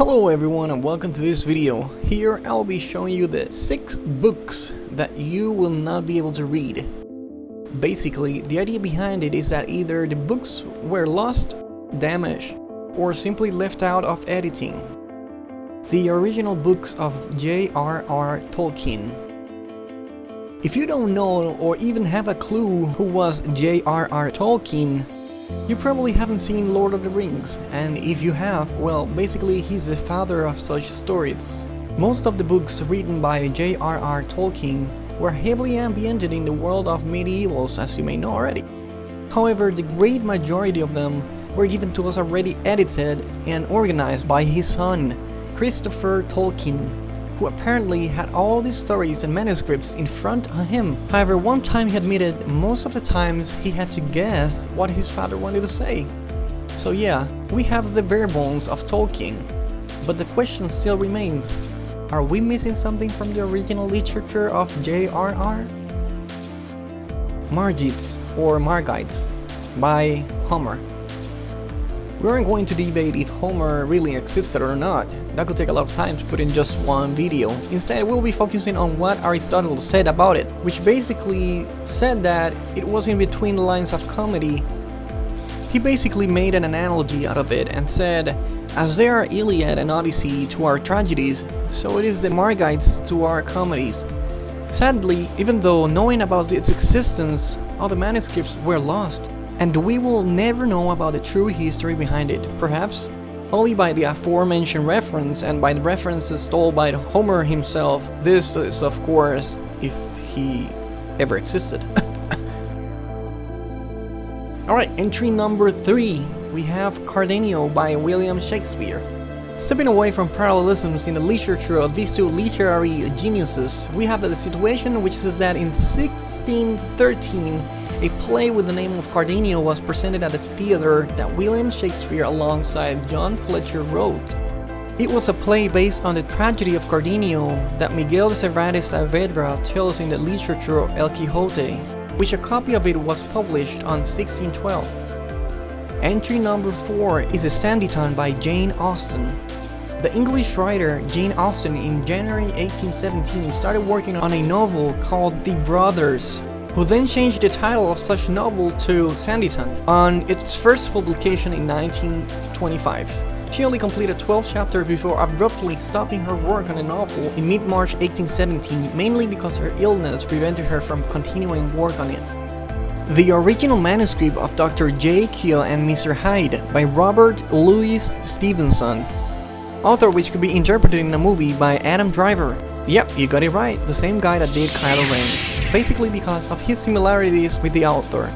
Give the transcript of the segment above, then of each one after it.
Hello everyone and welcome to this video. Here I'll be showing you the 6 books that you will not be able to read. Basically, the idea behind it is that either the books were lost, damaged, or simply left out of editing. The original books of J.R.R. Tolkien. If you don't know or even have a clue who was J.R.R. Tolkien, you probably haven't seen Lord of the Rings, and if you have, well, basically he's the father of such stories. Most of the books written by J.R.R. Tolkien were heavily ambiented in the world of medievals, as you may know already. However, the great majority of them were given to us already edited and organized by his son, Christopher Tolkien, who apparently had all these stories and manuscripts in front of him. However, one time he admitted most of the times he had to guess what his father wanted to say. So yeah, we have the bare bones of Tolkien. But the question still remains, are we missing something from the original literature of J.R.R.? Margits or Margites by Homer. We aren't going to debate if Homer really existed or not. That could take a lot of time to put in just one video. Instead, we'll be focusing on what Aristotle said about it, which basically said that it was in between the lines of comedy. He basically made an analogy out of it and said, as there are Iliad and Odyssey to our tragedies, so it is the Margites to our comedies. Sadly, even though knowing about its existence, all the manuscripts were lost, and we will never know about the true history behind it, perhaps only by the aforementioned reference and by the references told by Homer himself. This is, of course, if he ever existed. Alright, entry number 3, we have Cardenio by William Shakespeare. Stepping away from parallelisms in the literature of these two literary geniuses, we have the situation which is that in 1613, a play with the name of Cardenio was presented at the theater that William Shakespeare alongside John Fletcher wrote. It was a play based on the tragedy of Cardenio that Miguel de Cervantes Saavedra tells in the literature of El Quijote, which a copy of it was published on 1612. Entry number 4 is The Sanditon by Jane Austen. The English writer Jane Austen in January 1817 started working on a novel called The Brothers, who then changed the title of such novel to Sanditon on its first publication in 1925. She only completed 12 chapters before abruptly stopping her work on the novel in mid-March 1817, mainly because her illness prevented her from continuing work on it. The original manuscript of Dr. Jekyll and Mr. Hyde by Robert Louis Stevenson, author which could be interpreted in a movie by Adam Driver. Yep, you got it right, the same guy that did Kylo Ren, basically because of his similarities with the author.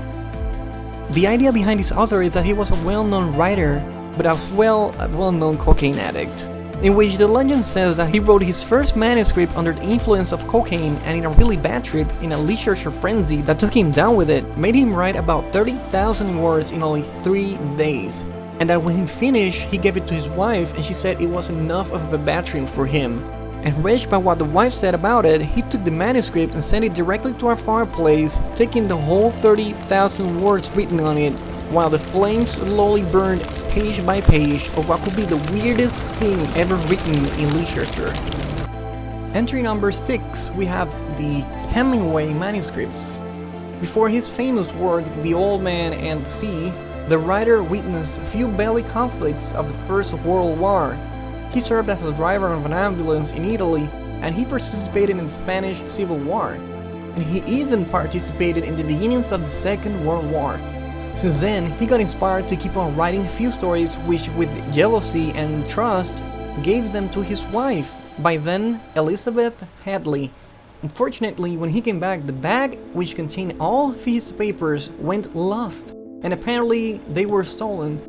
The idea behind this author is that he was a well-known writer, but as well a well-known cocaine addict, in which the legend says that he wrote his first manuscript under the influence of cocaine and in a really bad trip, in a literature frenzy that took him down with it, made him write about 30,000 words in only 3 days. And that when he finished, he gave it to his wife and she said it was enough of a bad trip for him. Enraged by what the wife said about it, he took the manuscript and sent it directly to our fireplace, taking the whole 30,000 words written on it, while the flames slowly burned page by page of what could be the weirdest thing ever written in literature. Entry number 6, we have the Hemingway manuscripts. Before his famous work, The Old Man and the Sea, the writer witnessed a few belly conflicts of the First World War. He served as a driver of an ambulance in Italy, and he participated in the Spanish Civil War. And he even participated in the beginnings of the Second World War. Since then, he got inspired to keep on writing a few stories which, with jealousy and trust, gave them to his wife, by then Elizabeth Hadley. Unfortunately, when he came back, the bag which contained all of his papers went lost, and apparently they were stolen.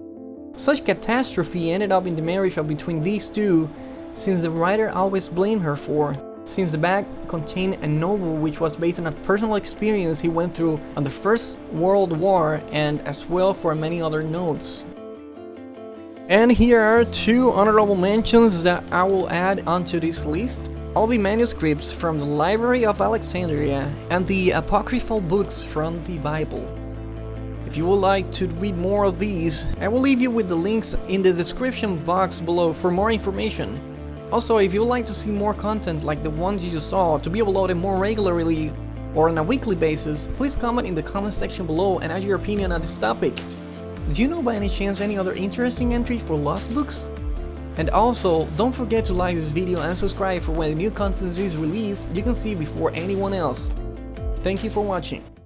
Such catastrophe ended up in the marriage between these two, since the writer always blamed her for, since the bag contained a novel which was based on a personal experience he went through on the First World War, and as well for many other notes. And here are 2 honorable mentions that I will add onto this list. All the manuscripts from the Library of Alexandria and the apocryphal books from the Bible. If you would like to read more of these, I will leave you with the links in the description box below for more information. Also, if you would like to see more content like the ones you just saw to be uploaded more regularly or on a weekly basis, please comment in the comment section below and add your opinion on this topic. Do you know by any chance any other interesting entry for lost books? And also, don't forget to like this video and subscribe for when the new content is released, you can see it before anyone else. Thank you for watching.